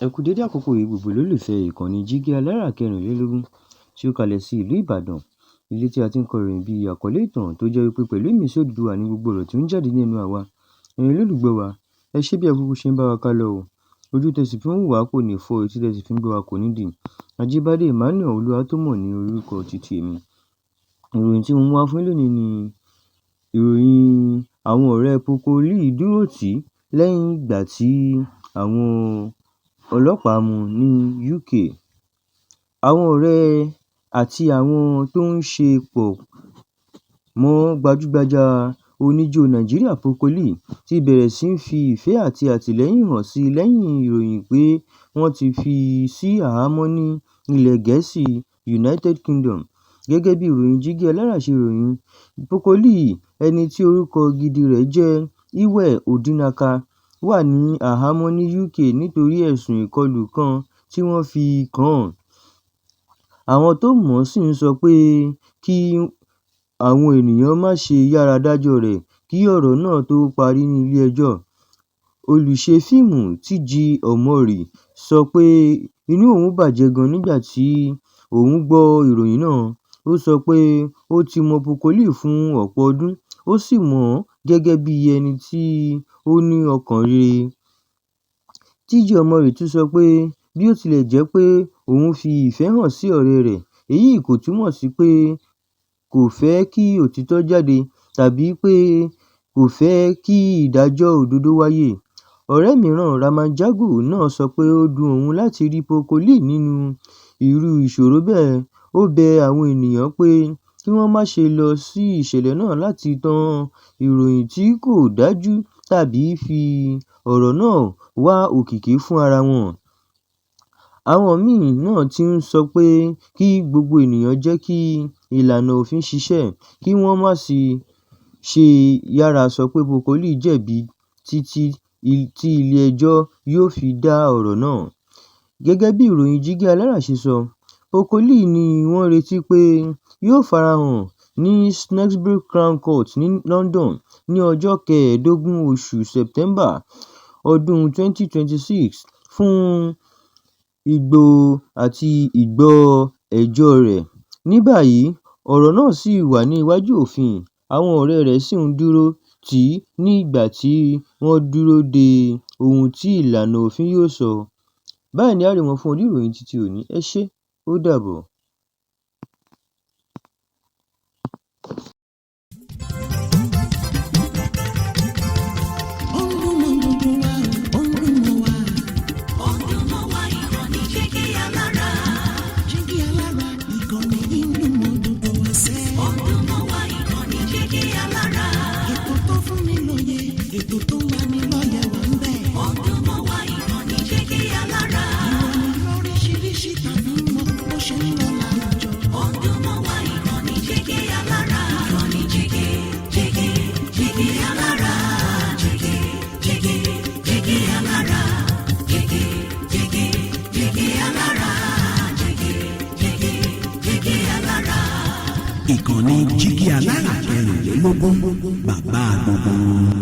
Ẹ kú dédé àkókò yìí gbogbo olólùfẹ́ ìkànnì Jígí Alára 24 tí ó kalẹ̀ sí ìlú Ìbàdàn, ilé tí a ti ń kọ ìròyìn bí àkọlé ìtàn tó jẹ́ wípé pẹ̀lú ìmísí Odùduwà ní gbogbo ọ̀rọ̀ tí ó ń jáde ní ẹnu àwa. Ẹ̀yin olólùgbọ́ wa, ẹ ṣé bí ẹ kúkú ṣe ń bá wa ká lọ o. Ojú tẹ́ sì fi ń wò wá kò ní fọ́, etí tẹ́ sì fi ń gbọ́ wa kò ní dì. Ajíbádé Emmanuel Olúwatómọ̀ ní orúkọ titi èmi. Ìròyìn tí mo mú wá fún yín lónìí ni ìròyìn àwọn ọ̀rẹ́ Pokoli dúró tì í lẹ́yìn ìgbà tí àwọn ọlọ́pàá mú ní UK. Àwọn ọ̀rẹ́ àti àwọn tó ń ṣe pọ̀ mọ́ gbajúgbajà oníjó Nàìjíríà Pokoli ti bẹ̀rẹ̀ sí ń fi ìfẹ́ àti àtìlẹ́yìn hàn sí i lẹ́yìn ìròyìn pé wọ́n ti fi sí àhámọ́ ní ilẹ̀ Gẹ̀ẹ́sì United Kingdom. Gẹ́gẹ́ bí ìròyìn Jígí Alára ṣe ròyìn, Pokoli, ẹni tí orúkọ gidi rẹ̀ jẹ́ Iwer Odinaka, wà ní àhámọ́ ní UK nítorí ẹ̀sùn ìkọlù kan tí wọ́n fi kàn án. Àwọn tó mọ̀ ọ́n sì ń sọ pé kí àwọn ènìyàn má ṣe yára dájọ́ rẹ̀ kí ọ̀rọ̀ náà tó parí ní ilé ẹjọ́. Olùṣe fíìmù TG Omori sọ pé inú òun bàjẹ́ gan nígbà tí òun gbọ́ ìròyìn náà. Ó sọ pé ó ti mọ Pokoli fún ọ̀pọ̀ ọdún, ó sì mọ̀ ọ́n gẹ́gẹ́ bí ẹni tí ó ní ọkàn rere. TG Omori tún sọ pé bí ó tilẹ̀ jẹ́ pé òun fi ìfẹ́ hàn sí ọ̀rẹ́ rẹ̀, èyí kò túmọ̀ sí pé kò fẹ́ kí òtítọ́ jáde tàbí pé kò fẹ́ kí ìdájọ́ òdodo wáyé. Ọ̀rẹ́ mìíràn, Ramanjago, náà sọ pé ó dùn òun láti rí Pokoli nínú irú ìṣòro bẹ́ẹ̀. Ó bẹ àwọn ènìyàn pé kí wọ́n má ṣe lọ sí ìṣẹ̀lẹ̀ náà láti tan ìròyìn tí kò dájú tàbí fi ọ̀rọ̀ náà wá òkìkí fún ara wọn. Àwọn míì náà ti ń sọ pé kí gbogbo ènìyàn jẹ́ kí ìlànà òfin ṣiṣẹ́, kí wọ́n má sì ṣe yára sọ pé Pokoli jẹ̀bi títí tí ilé ẹjọ́ yóò fi dá ọ̀rọ̀ náà. Gẹ́gẹ́ bí ìròyìn Jígí Alára ṣe sọ, Pokoli ni wọ́n retí pé yóò farahàn ní Snaresbridge Crown Court ní London ní ọjọ́ 15 oṣù September ọdún 2026 fún ìgbọ́ ẹjọ́ rẹ̀. Ní báyìí, ọ̀rọ̀ náà ṣì wà ní iwájú òfin, àwọn ọ̀rẹ́ rẹ̀ sì ń dúró tì í ní ìgbà tí wọ́n dúró de ohun tí ìlànà òfin yóò sọ. Báyìí ni a rí wọn fún orí ìròyìn títí òní. Ẹ ṣé, ó dàbọ̀. Ìkànnì Jígí Alára 24, bàbá gbogbo.